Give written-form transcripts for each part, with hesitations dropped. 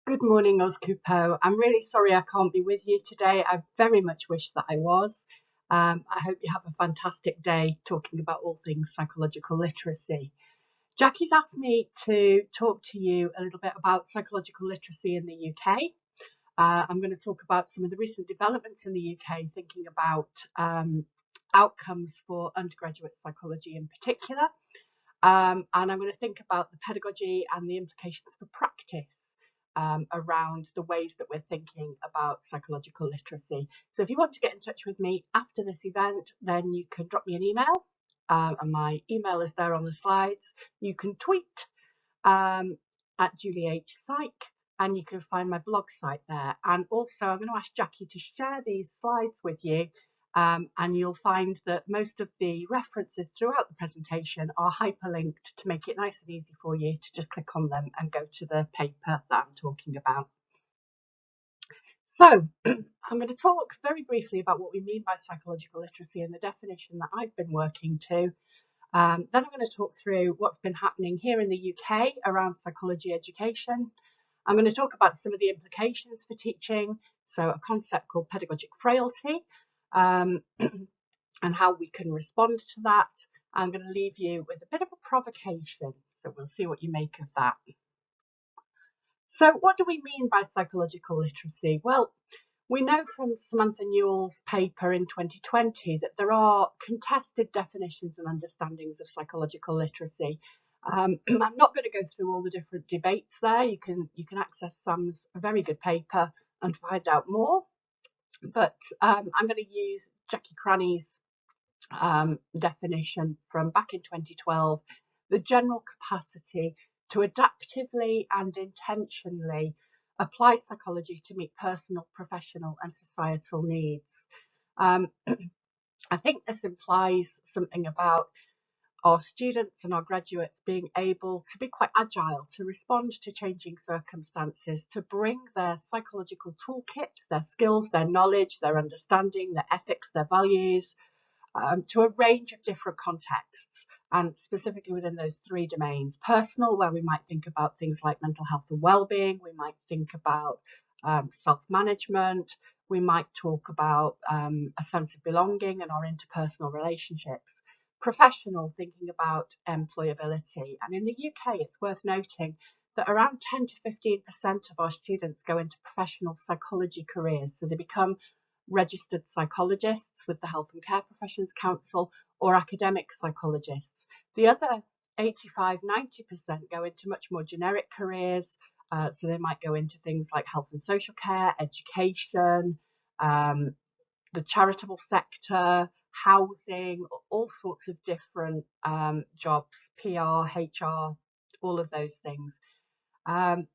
Good morning, Oscupo. I'm really sorry I can't be with you today. I very much wish that I was. I hope you have a fantastic day talking about all things psychological literacy. Jackie's asked me to talk to you a little bit about psychological literacy in the UK. I'm going to talk about some of the recent developments in the UK, thinking about outcomes for undergraduate psychology in particular. And I'm going to think about the pedagogy and the implications for practice around the ways that we're thinking about psychological literacy. So if you want to get in touch with me after this event, then you can drop me an email. And my email is there on the slides. You can tweet at Julie H. Psych, and you can find my blog site there. And also, I'm going to ask Jackie to share these slides with you. And you'll find that most of the references throughout the presentation are hyperlinked to make it nice and easy for you to just click on them and go to the paper that I'm talking about. So I'm going to talk very briefly about what we mean by psychological literacy and the definition that I've been working to. Then I'm going to talk through what's been happening here in the UK around psychology education. I'm going to talk about some of the implications for teaching, so a concept called pedagogic frailty, and how we can respond to that. I'm going to leave you with a bit of a provocation, so we'll see what you make of that. So what do we mean by psychological literacy? Well, we know from Samantha Newell's paper in 2020 that there are contested definitions and understandings of psychological literacy. I'm not going to go through all the different debates there. You can access Sam's very good paper and find out more. But I'm going to use Jackie Cranny's definition from back in 2012, the general capacity to adaptively and intentionally apply psychology to meet personal, professional and societal needs. I think this implies something about our students and our graduates being able to be quite agile, to respond to changing circumstances, to bring their psychological toolkits, their skills, their knowledge, their understanding, their ethics, their values, to a range of different contexts, and specifically within those three domains. Personal, where we might think about things like mental health and well-being, we might think about self-management, we might talk about a sense of belonging and our interpersonal relationships. Professional, thinking about employability. And in the UK, it's worth noting that around 10 to 15% of our students go into professional psychology careers. So they become registered psychologists with the Health and Care Professions Council or academic psychologists. The other 85-90% go into much more generic careers. So they might go into things like health and social care, education, the charitable sector, housing, all sorts of different jobs, PR, HR, all of those things. And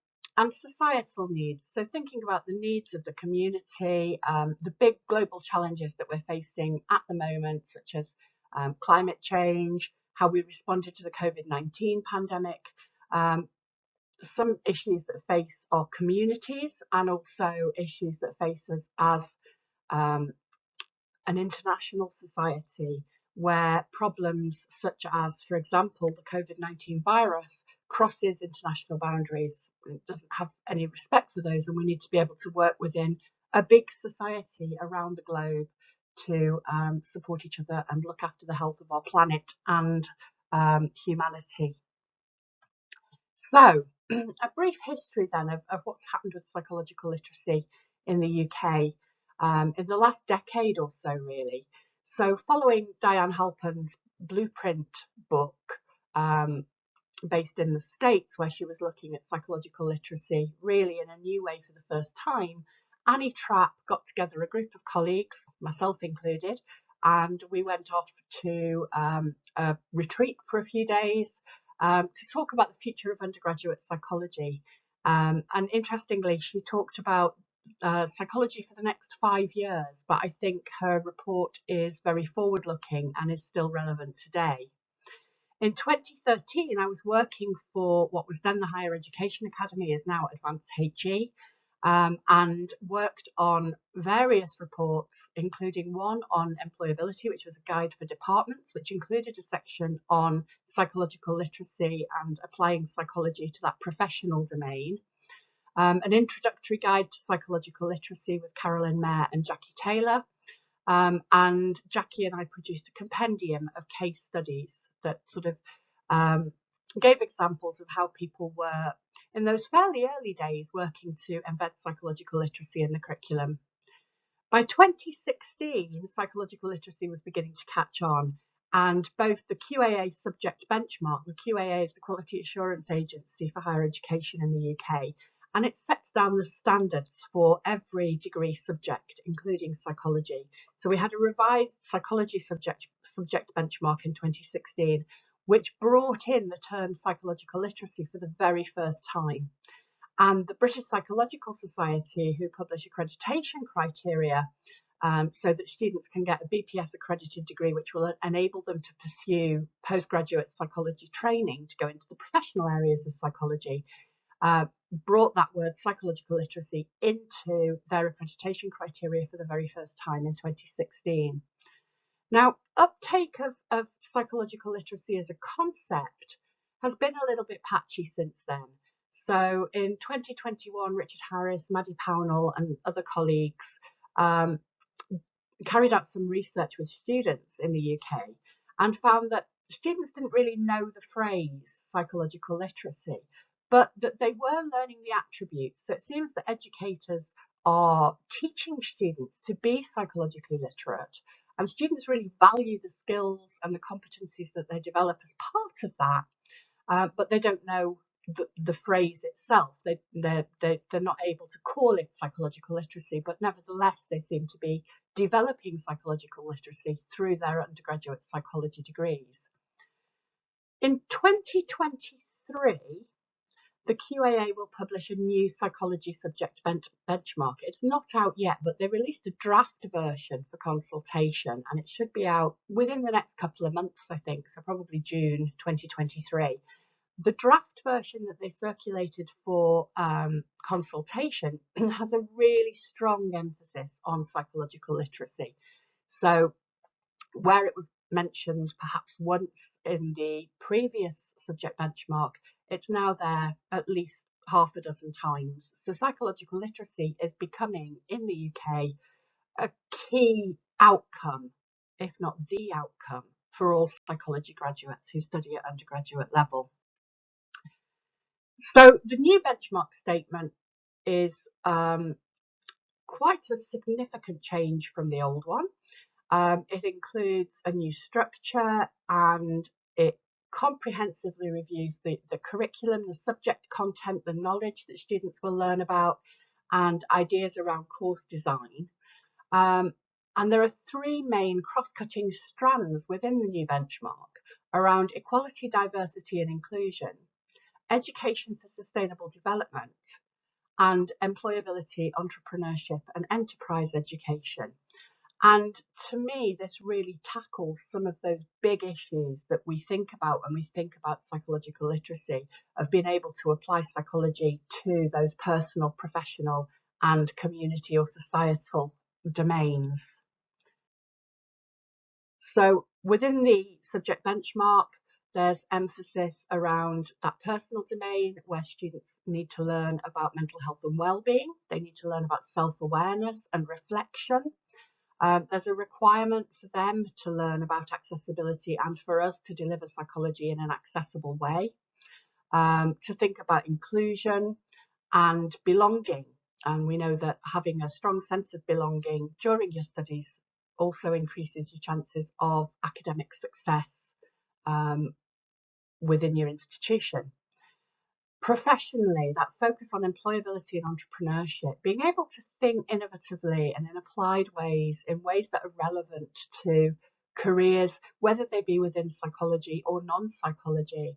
societal needs. So thinking about the needs of the community, the big global challenges that we're facing at the moment, such as climate change, how we responded to the COVID-19 pandemic, some issues that face our communities and also issues that face us as an international society, where problems such as, for example, the COVID-19 virus crosses international boundaries. It doesn't have any respect for those, and we need to be able to work within a big society around the globe to support each other and look after the health of our planet and humanity. So a brief history then of what's happened with psychological literacy in the UK in the last decade or so, really. So following Diane Halpern's Blueprint book, based in the States, where she was looking at psychological literacy really in a new way for the first time, Annie Trapp got together a group of colleagues, myself included, and we went off to a retreat for a few days to talk about the future of undergraduate psychology. And interestingly, she talked about psychology for the next 5 years, but I think her report is very forward-looking and is still relevant today. In 2013, I was working for what was then the Higher Education Academy, is now Advanced HE, and worked on various reports, including one on employability, which was a guide for departments, which included a section on psychological literacy and applying psychology to that professional domain. An introductory guide to psychological literacy was Carolyn Mayer and Jackie Taylor. And Jackie and I produced a compendium of case studies that sort of gave examples of how people were, in those fairly early days, working to embed psychological literacy in the curriculum. By 2016, psychological literacy was beginning to catch on, and both the QAA subject benchmark, the QAA is the Quality Assurance Agency for Higher Education in the UK, and it sets down the standards for every degree subject, including psychology. So we had a revised psychology subject benchmark in 2016, which brought in the term psychological literacy for the very first time. And the British Psychological Society, who publish accreditation criteria so that students can get a BPS accredited degree, which will enable them to pursue postgraduate psychology training to go into the professional areas of psychology, brought that word psychological literacy into their accreditation criteria for the very first time in 2016. Now, uptake of psychological literacy as a concept has been a little bit patchy since then. So in 2021, Richard Harris, Maddie Pownall and other colleagues carried out some research with students in the UK and found that students didn't really know the phrase psychological literacy, but that they were learning the attributes. So it seems that educators are teaching students to be psychologically literate, and students really value the skills and the competencies that they develop as part of that, but they don't know the phrase itself. They're not able to call it psychological literacy, but nevertheless they seem to be developing psychological literacy through their undergraduate psychology degrees. In 2023, the QAA will publish a new psychology subject benchmark. It's not out yet, but they released a draft version for consultation, and it should be out within the next couple of months, I think, so probably June 2023. The draft version that they circulated for consultation has a really strong emphasis on psychological literacy. So where it was mentioned perhaps once in the previous subject benchmark, it's now there at least half a dozen times. So psychological literacy is becoming, in the UK, a key outcome, if not the outcome, for all psychology graduates who study at undergraduate level. So the new benchmark statement is quite a significant change from the old one. It includes a new structure, and it comprehensively reviews the curriculum, the subject content, the knowledge that students will learn about, and ideas around course design. And there are three main cross-cutting strands within the new benchmark around equality, diversity and inclusion, education for sustainable development, and employability, entrepreneurship and enterprise education. And to me, this really tackles some of those big issues that we think about when we think about psychological literacy, of being able to apply psychology to those personal, professional and community or societal domains. So within the subject benchmark, there's emphasis around that personal domain where students need to learn about mental health and well-being. They need to learn about self-awareness and reflection. There's a requirement for them to learn about accessibility and for us to deliver psychology in an accessible way, to think about inclusion and belonging. And we know that having a strong sense of belonging during your studies also increases your chances of academic success within your institution. Professionally, that focus on employability and entrepreneurship, being able to think innovatively and in applied ways, in ways that are relevant to careers, whether they be within psychology or non-psychology.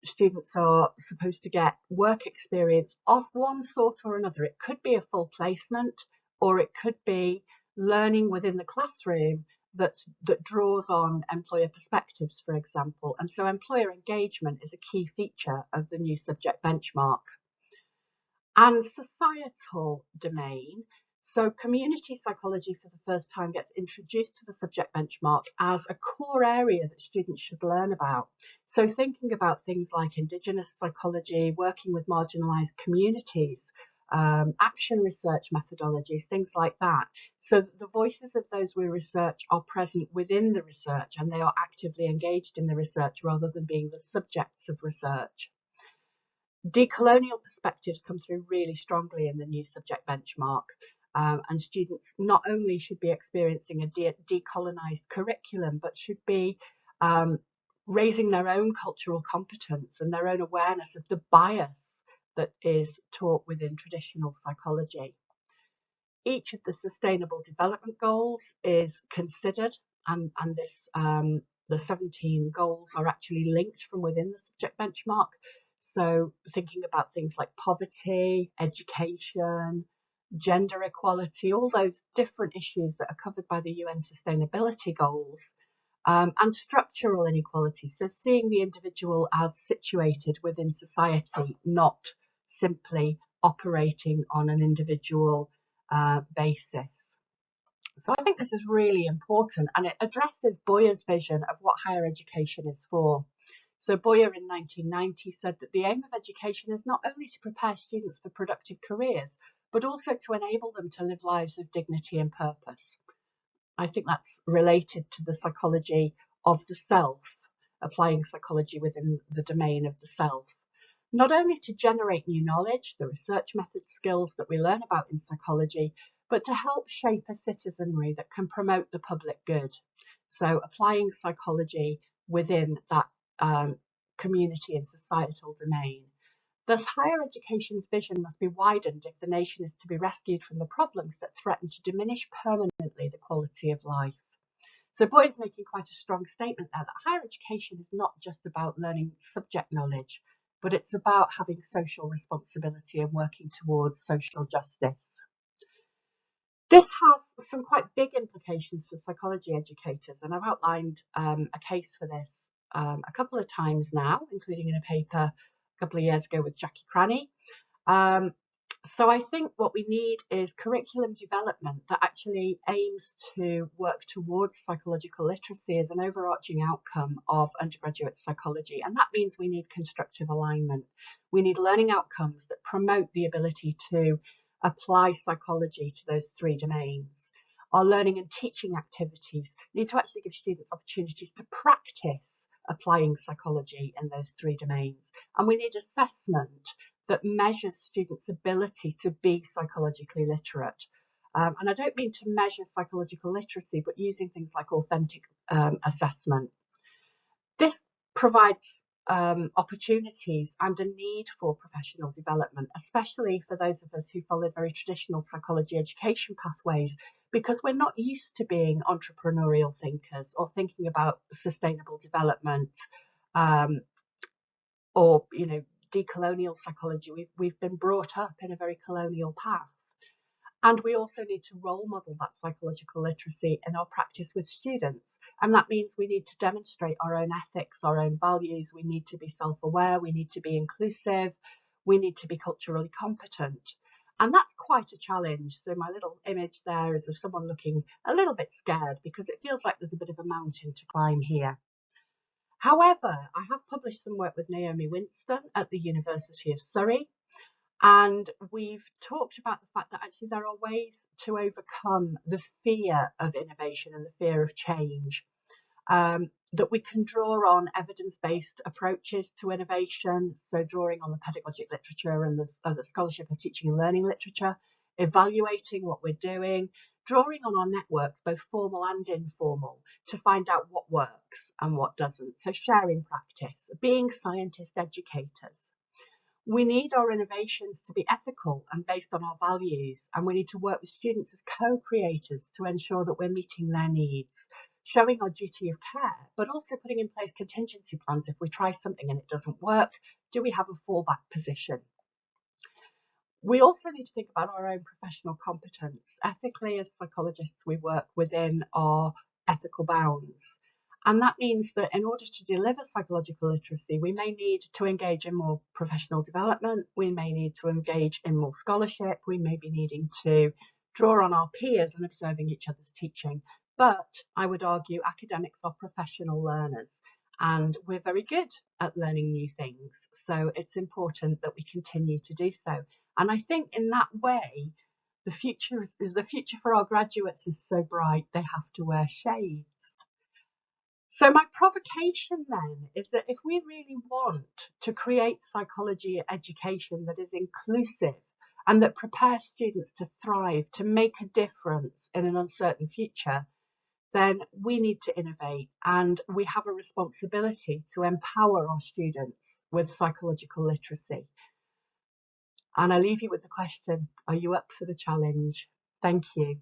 Students are supposed to get work experience of one sort or another. It could be a full placement, or it could be learning within the classroom that draws on employer perspectives, for example. And so employer engagement is a key feature of the new subject benchmark. And societal domain. So community psychology for the first time gets introduced to the subject benchmark as a core area that students should learn about. So thinking about things like Indigenous psychology, working with marginalised communities, action research methodologies, things like that. So that the voices of those we research are present within the research and they are actively engaged in the research rather than being the subjects of research. Decolonial perspectives come through really strongly in the new subject benchmark, and students not only should be experiencing a decolonised curriculum, but should be raising their own cultural competence and their own awareness of the bias that is taught within traditional psychology. Each of the sustainable development goals is considered, and the 17 goals are actually linked from within the subject benchmark. So thinking about things like poverty, education, gender equality, all those different issues that are covered by the UN sustainability goals, and structural inequality. So seeing the individual as situated within society, not simply operating on an individual basis. So I think this is really important, and it addresses Boyer's vision of what higher education is for. So Boyer in 1990 said that the aim of education is not only to prepare students for productive careers, but also to enable them to live lives of dignity and purpose. I think that's related to the psychology of the self, applying psychology within the domain of the self. Not only to generate new knowledge, the research method skills that we learn about in psychology, but to help shape a citizenry that can promote the public good. So applying psychology within that community and societal domain. Thus, higher education's vision must be widened if the nation is to be rescued from the problems that threaten to diminish permanently the quality of life. So Boyd's making quite a strong statement there that higher education is not just about learning subject knowledge, but it's about having social responsibility and working towards social justice. This has some quite big implications for psychology educators, and I've outlined a case for this a couple of times now, including in a paper a couple of years ago with Jackie Cranny. So I think what we need is curriculum development that actually aims to work towards psychological literacy as an overarching outcome of undergraduate psychology. And that means we need constructive alignment. We need learning outcomes that promote the ability to apply psychology to those three domains. Our learning and teaching activities need to actually give students opportunities to practice applying psychology in those three domains. And we need assessment that measures students' ability to be psychologically literate. And I don't mean to measure psychological literacy, but using things like authentic assessment. This provides opportunities and a need for professional development, especially for those of us who follow very traditional psychology education pathways, because we're not used to being entrepreneurial thinkers or thinking about sustainable development or, decolonial psychology. We've been brought up in a very colonial path. And we also need to role model that psychological literacy in our practice with students. And that means we need to demonstrate our own ethics, our own values. We need to be self-aware. We need to be inclusive. We need to be culturally competent. And that's quite a challenge. So my little image there is of someone looking a little bit scared because it feels like there's a bit of a mountain to climb here. However, I have published some work with Naomi Winston at the University of Surrey, and we've talked about the fact that actually there are ways to overcome the fear of innovation and the fear of change, that we can draw on evidence-based approaches to innovation, so drawing on the pedagogic literature and the scholarship of teaching and learning literature, evaluating what we're doing, drawing on our networks, both formal and informal, to find out what works and what doesn't. So sharing practice, being scientist educators. We need our innovations to be ethical and based on our values, and we need to work with students as co-creators to ensure that we're meeting their needs, showing our duty of care, but also putting in place contingency plans. If we try something and it doesn't work, do we have a fallback position? We also need to think about our own professional competence. Ethically, as psychologists, we work within our ethical bounds. And that means that in order to deliver psychological literacy, we may need to engage in more professional development. We may need to engage in more scholarship. We may be needing to draw on our peers and observing each other's teaching. But I would argue academics are professional learners, and we're very good at learning new things. So it's important that we continue to do so. And I think in that way, the future for our graduates is so bright they have to wear shades. So my provocation then is that if we really want to create psychology education that is inclusive and that prepares students to thrive, to make a difference in an uncertain future, then we need to innovate, and we have a responsibility to empower our students with psychological literacy. And I leave you with the question, are you up for the challenge? Thank you.